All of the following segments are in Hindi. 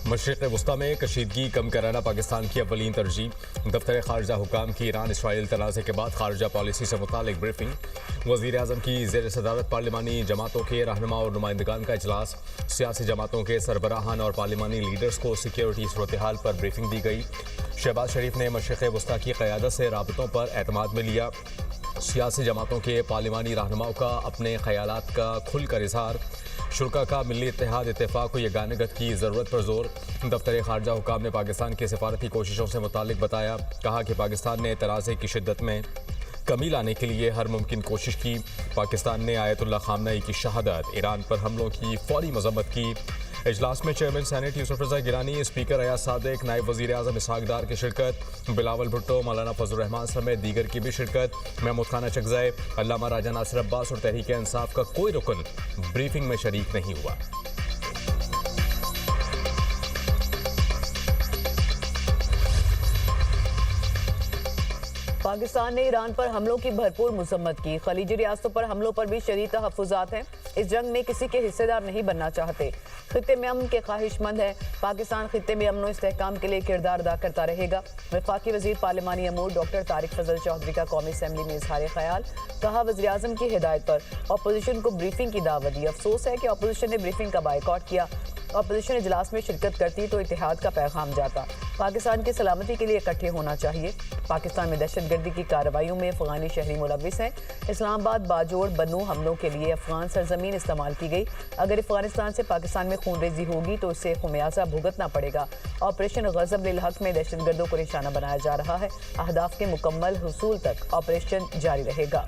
मशरिक़ वस्ता में कशीदगी कम कराना पाकिस्तान की अव्वलीन तरजीह। दफ्तर खारजा हुकाम की ईरान इसराइल तनाज़े के बाद खारजा पॉलिसी से मुतालिक ब्रीफिंग। वज़ीर आज़म की ज़ेर सदारत पार्लिमानी जमातों के रहनुमा और नुमाइंदगान का इजलास। सियासी जमातों के सरबराहान और पार्लिमानी लीडर्स को सिक्योरिटी सूरत हाल पर ब्रीफिंग दी गई। शहबाज शरीफ ने मशरिक़ वस्ता की क़यादत से राबतों पर एतमाद में लिया। सियासी जमातों के पार्लिमानी रहनुमाओं का अपने ख़यालात का खुलकर इजहार। शुरा का मिली इत्तेहाद इत्तेफाक को यगानगत की ज़रूरत पर जोर। दफ्तर खारजा हुकाम ने पाकिस्तान की सिफारती कोशिशों से मुतालिक बताया। कहा कि पाकिस्तान ने तनाज़े की शिद्दत में कमी लाने के लिए हर मुमकिन कोशिश की। पाकिस्तान ने आयतुल्लाह खामनई की शहादत, ईरान पर हमलों की फौरी मजम्मत की। इजलास में चेयरमैन सेनेट यूसुफ रज़ा गिलानी, स्पीकर अयाज सादिक, नायब वज़ीर आज़म इसहाक डार की शिरकत। बिलावल भुट्टो, मौलाना फजल रहमान समेत दीगर की भी शिरकत। महमूद खान अचकज़ई, अल्लामा राजा नासिर अब्बास और तहरीक इंसाफ का कोई रुकन ब्रीफिंग में शरीक नहीं हुआ। पाकिस्तान ने ईरान पर हमलों की भरपूर मजम्मत की। खलीजी रियासतों पर हमलों पर भी शदीद तहफ़्फ़ुज़ात हैं। इस जंग में किसी के हिस्सेदार नहीं बनना चाहते। खित्ते में अमन के ख्वाहिशमंद है। पाकिस्तान खित्ते में अमन और इस्तेहकाम के लिए किरदार अदा करता रहेगा। वफाकी वज़ीर पार्लिमानी अमूर डॉक्टर तारिक फजल चौधरी का कौमी असम्बली में इजहार ख्याल। कहा, वज़ीर आज़म की हिदायत पर अपोजिशन को ब्रीफिंग की दावत दी। अफसोस है कि अपोजिशन ने ब्रीफिंग का बाइकआउट किया। अपोजिशन इजलास में शिरकत करती तो इत्तेहाद का पैगाम जाता। पाकिस्तान की सलामती के लिए इकट्ठे होना चाहिए। पाकिस्तान में दहशतगर्दी की कार्रवाइयों में अफगानी शहरी मुलविस हैं। इस्लामाबाद बाजोड़ बन्नू हमलों के लिए अफगान सरजमीन इस्तेमाल की गई। अगर अफगानिस्तान से पाकिस्तान में खूनरेजी होगी तो इससे खुमियाजा भुगतना पड़ेगा। ऑपरेशन गज़ब लिल हक में दहशतगर्दों को निशाना बनाया जा रहा है। अहदाफ के मुकम्मल हुसूल तक ऑपरेशन जारी रहेगा।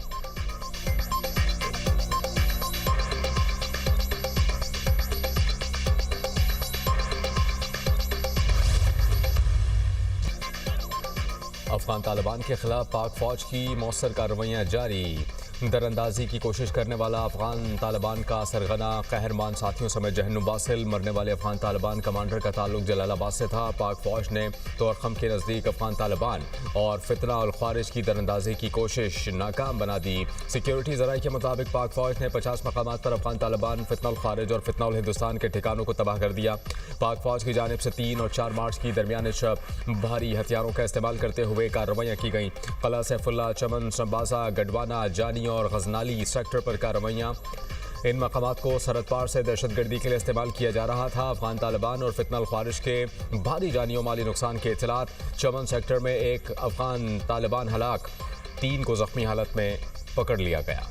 अफगान तालिबान के खिलाफ पाक फौज की मौसर कार्रवाइयाँ जारी। दरअंदाजी की कोशिश करने वाला अफगान तालिबान का सरगना कहरमान साथियों समेत जहन्नुम बासिल। मरने वाले अफगान तालिबान कमांडर का ताल्लुक जलालाबाद से था। पाक फौज ने तोरखम के नज़दीक अफगान तालिबान और फितना और ख्वारिज की दरअंदाजी की कोशिश नाकाम बना दी। सिक्योरिटी ज़राए के मुताबिक पाक फौज ने 50 मकामात पर अफगान तालिबान, फितना ख्वारिज और फितना हिंदुस्तान के ठिकानों को तबाह कर दिया। पाक फौज की जानिब से 3 और 4 मार्च की दरमियान भारी हथियारों का इस्तेमाल करते हुए कार्रवाइयाँ की गईं। कला सैफुल्ला, चमन, शंबाजा, गडवाना, जानी और गजनाली सेक्टर पर कार्रवाइयाँ। इन मकामात को सरहद पार से दहशतगर्दी के लिए इस्तेमाल किया जा रहा था। अफगान तालिबान और फितना ख्वारिज के भारी जानी और माली नुकसान के इत्तलात। चमन सेक्टर में एक अफगान तालिबान हलाक, 3 को जख्मी हालत में पकड़ लिया गया।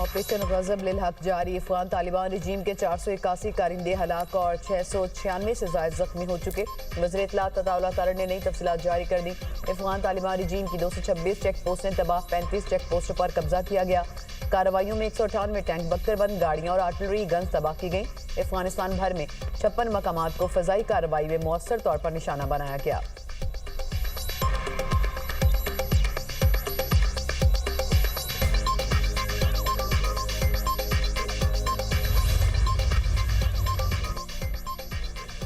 ऑपरेशन गज़ब लिल हक जारी। अफगान तालिबान रजीम के 481 कारिंदे हलाक और 696 से ज़ायद जख्मी हो चुके। वज़ीर इत्तलात अताउल्लाह तारड़ ने नई तफसीलात जारी कर दी। अफगान तालिबान रजीम की 226 चेक पोस्टें तबाह, 35 चेक पोस्टों पर कब्जा किया गया। कार्रवाइयों में 198 टैंक, बख्तरबंद गाड़ियाँ और आर्टिलरी गन्स तबाह की गई। अफगानिस्तान भर में 56 मकामात को फ़ज़ाई कार्रवाई में मौसर तौर पर निशाना बनाया गया।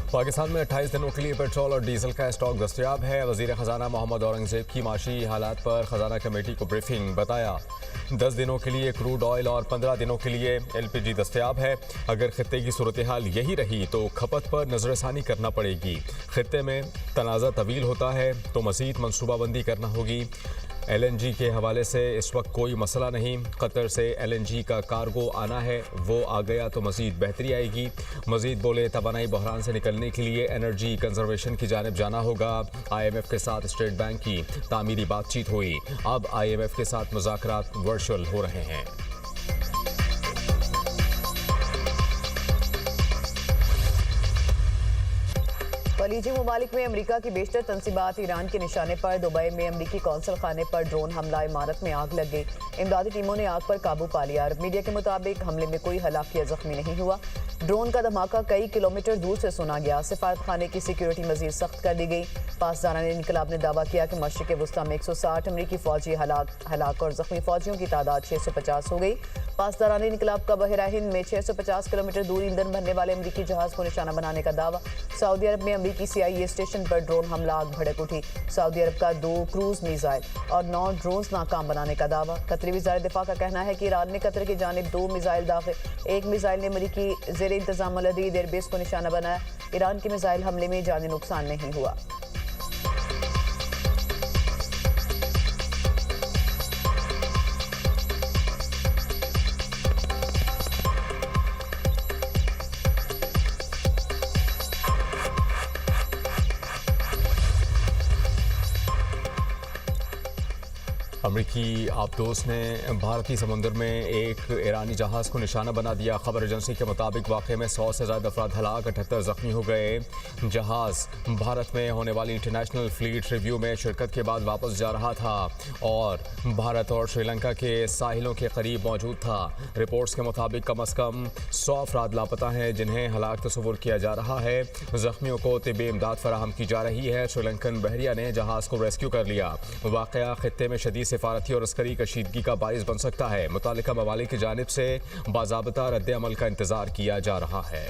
पाकिस्तान में 28 दिनों के लिए पेट्रोल और डीजल का स्टॉक दस्तयाब है। वज़ीर ख़जाना मोहम्मद औरंगज़ेब की माशी हालात पर ख़जाना कमेटी को ब्रीफिंग। बताया, 10 दिनों के लिए क्रूड ऑयल और 15 दिनों के लिए LPG दस्तयाब है। अगर खित्ते की सूरत हाल यही रही तो खपत पर नज़रसानी करना पड़ेगी। खित्ते में तनाज़ा तवील होता है तो मज़ीद मनसूबाबंदी करना होगी। LNG के हवाले से इस वक्त कोई मसला नहीं। कतर से LNG का कार्गो आना है, वो आ गया तो मज़ीद बेहतरी आएगी। मज़ीद बोले, तवानाई बहरान से निकलने के लिए एनर्जी कंजर्वेशन की जानिब जाना होगा। IMF के साथ स्टेट बैंक की तामीरी बातचीत हुई। अब IMF के साथ मुज़ाकरात वर्चुअल हो रहे हैं। खलीजी ममालिक में अमरीका की बेशतर तनसीबात ईरान के निशाने पर। दुबई में अमरीकी कौंसल खाने पर ड्रोन हमला, इमारत में आग लग गई। इमदादी टीमों ने आग पर काबू पा लिया। अरब मीडिया के मुताबिक हमले में कोई हलाक या जख्मी नहीं हुआ। ड्रोन का धमाका कई किलोमीटर दूर से सुना गया। सिफारत खाने की सिक्योरिटी मजीद सख्त कर दी गई। पासदारान इनकलाब ने दावा किया कि मशरिक़ वस्ता में 160 अमरीकी फौजी हलाक और जख्मी फौजियों की तादाद 650 हो गई। पासदारान इनकलाब का बहरा हिंद में 650 किलोमीटर दूर ईंधन भरने वाले अमरीकी जहाज को निशाना बनाने का दावा। सऊदी अरब में अमरीकी अमेरिकी CIA स्टेशन पर ड्रोन हमला, आग भड़क उठी। सऊदी अरब का 2 क्रूज मिसाइल और 9 ड्रोन्स नाकाम बनाने का दावा। कतरी वज़ारत दिफा का कहना है कि ईरान ने कतर की जानिब 2 मिसाइल दाखिल। एक मिसाइल ने अमेरिकी ज़ेर इंतजाम लदीद एयरबेस को निशाना बनाया। ईरान के मिसाइल हमले में जानी नुकसान नहीं हुआ। अमरीकी आबदोस ने भारतीय समुद्र में एक ईरानी जहाज़ को निशाना बना दिया। खबर एजेंसी के मुताबिक वाक़े में 100 से ज़्यादा अफराद हलाक, 78 ज़ख्मी हो गए। जहाज़ भारत में होने वाली इंटरनेशनल फ्लीट रिव्यू में शिरकत के बाद वापस जा रहा था और भारत और श्रीलंका के साहिलों के करीब मौजूद था। रिपोर्ट्स के मुताबिक कम अज़ कम 100 अफराद लापता हैं, जिन्हें हलाक तस्वुर किया जा रहा है। ज़ख्मियों को तिब्बी इमदाद फराहम की जा रही है। श्रीलंकन बहरिया ने जहाज़ को रेस्क्यू कर लिया। वाक़या खित्ते में शदीद सिफारती और अस्करी कशीदगी का बाइस बन सकता है। मुतालिका ममालिक की जानिब से बाज़ाबता रद्द अमल का इंतजार किया जा रहा है।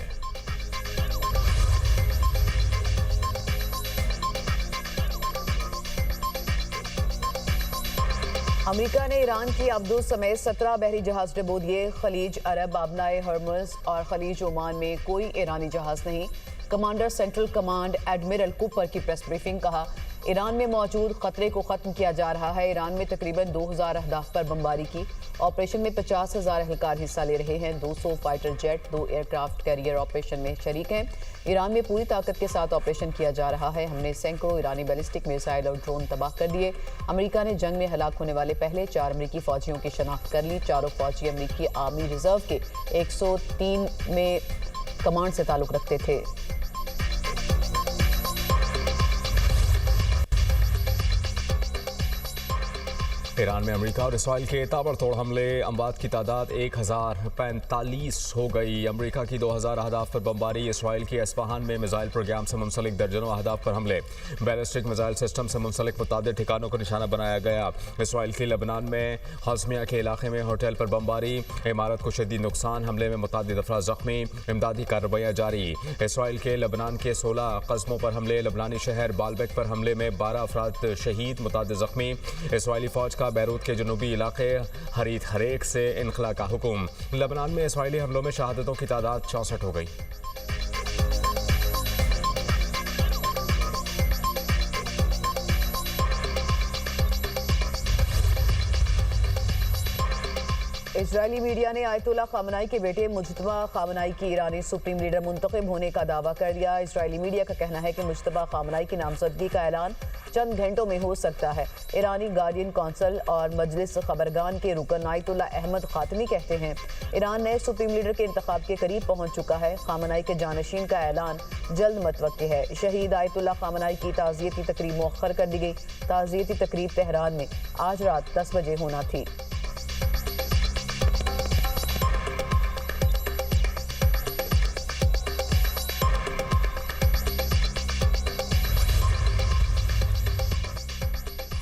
अमेरिका ने ईरान की अब्दुस समेत 17 बहरी जहाज डुबो दिए। खलीज अरब, आबनाए हर्मुज़ और खलीज ओमान में कोई ईरानी जहाज नहीं। Commander central command admiral Cooper की प्रेस ब्रीफिंग। कहा, ईरान में मौजूद खतरे को ख़त्म किया जा रहा है। ईरान में तकरीबन 2000 अहदाफ पर बमबारी की। ऑपरेशन में 50,000 एहलकार हिस्सा ले रहे हैं। 200 fighter jet 2 aircraft carrier operation में शरीक हैं। ईरान में पूरी ताकत के साथ ऑपरेशन किया जा रहा है। हमने सैकड़ों ईरानी बैलिस्टिक मिसाइल और ड्रोन तबाह कर दिए। अमेरिका ने जंग में हलाक होने वाले पहले 4 अमेरिकी फौजियों की शनाख्त कर ली। चारों फौजी अमेरिकी आर्मी रिजर्व के 103 में कमांड से ताल्लुक़ रखते थे। ईरान में अमेरिका और इसराइल के ताबड़तोड़ हमले, अमवात की तादाद 1045 हो गई। अमेरिका की 2000 अहदाफ पर बमबारी, इसराइल के अस्फहान में मिसाइल प्रोग्राम से मुंसलिक दर्जनों अहदाफ पर हमले, बैलिस्टिक मिसाइल सिस्टम से मुंसलिक मुतादिद ठिकानों को निशाना बनाया गया। इसराइल के लेबनान में हज़मिया के इलाके में होटल पर बमबारी, इमारत को शदीद नुकसान, हमले में मुतादिद अफराद ज़ख्मी, इमदादी कार्रवाइयाँ जारी। इसराइल के लेबनान के 16 कस्बों पर हमले, लेबनानी शहर बालबेक पर हमले में 12 अफराद शहीद, मुतादिद ज़ख्मी। इसराइली फ़ौज का बैरूत के जनूबी इलाके हरीत हरेक से इनखला का हुक्म। लेबनान में इसराइली हमलों में शहादतों की तादाद 64 हो गई। इजरायली मीडिया ने आयतुल्ला खामनाई के बेटे मुज्तबा खामनाई की ईरानी सुप्रीम लीडर मुंतखब होने का दावा कर दिया। इजरायली मीडिया का कहना है कि मुज्तबा खामनाई की नामजदगी का ऐलान चंद घंटों में हो सकता है। ईरानी गार्डियन कौंसल और मजलिस खबरगान के रुकन आयतुल्ला अहमद खातमी कहते हैं, ईरान नए सुप्रीम लीडर के इंतखाब के करीब पहुंच चुका है। खामनाई के जानशीन का ऐलान जल्द मतवक्के है। शहीद आयतुल्ला खामनाई की ताज़ियती तकरीब मुअख्खर कर दी गई। ताज़ियती तकरीब तेहरान में आज रात 10 बजे होना थी।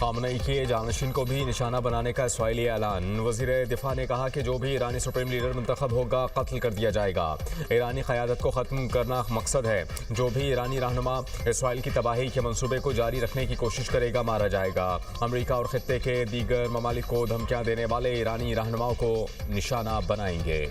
खामनई के जानशीन को भी निशाना बनाने का इसराइली ऐलान। वज़ीर दिफा ने कहा कि जो भी ईरानी सुप्रीम लीडर मुंतखब होगा कत्ल कर दिया जाएगा। ईरानी क़यादत को ख़त्म करना मकसद है। जो भी ईरानी रहनुमा इसराइल की तबाही के मंसूबे को जारी रखने की कोशिश करेगा मारा जाएगा। अमेरिका और खित्ते के दीगर ममालिक को धमकियाँ देने वाले ईरानी रहनुमाओं को निशाना बनाएंगे।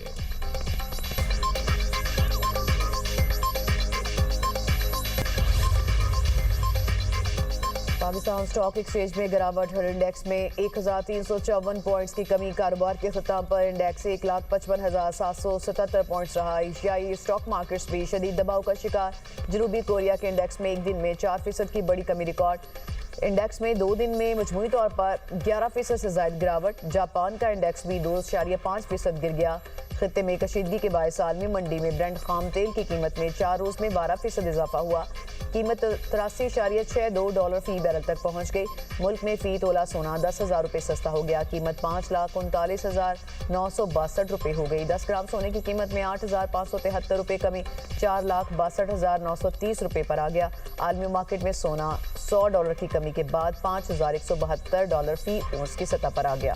पाकिस्तान स्टॉक एक्सचेंज में गिरावट, हर इंडेक्स में 1354 पॉइंट्स की कमी। कारोबार के खिताब पर इंडेक्स 1,55,777 पॉइंट्स रहा। एशियाई स्टॉक मार्केट्स भी शदीद दबाव का शिकार। जनूबी कोरिया के इंडेक्स में एक दिन में 4% की बड़ी कमी रिकॉर्ड। इंडेक्स में 2 दिन में मजमूई तौर पर 11% से ज़ायद गिरावट। जापान का इंडेक्स भी 2.5% गिर गया। खित्ते में कशीदगी के बायस आलमी मंडी में ब्रेंट खाम तेल की कीमत में 4 रोज़ में 12% इजाफा हुआ। कीमत 83.62 डॉलर फी बैरल तक पहुंच गई। मुल्क में फ़ी तोला सोना 10,000 रुपये सस्ता हो गया। कीमत 5,39,962 रुपये हो गई। 10 ग्राम सोने की कीमत में 8,573 रुपये कमी 4,62,930 रुपये पर आ गया। आलमी मार्केट में सोना $100 की कमी के बाद 5,172 डॉलर फी औंस की सतह पर आ गया।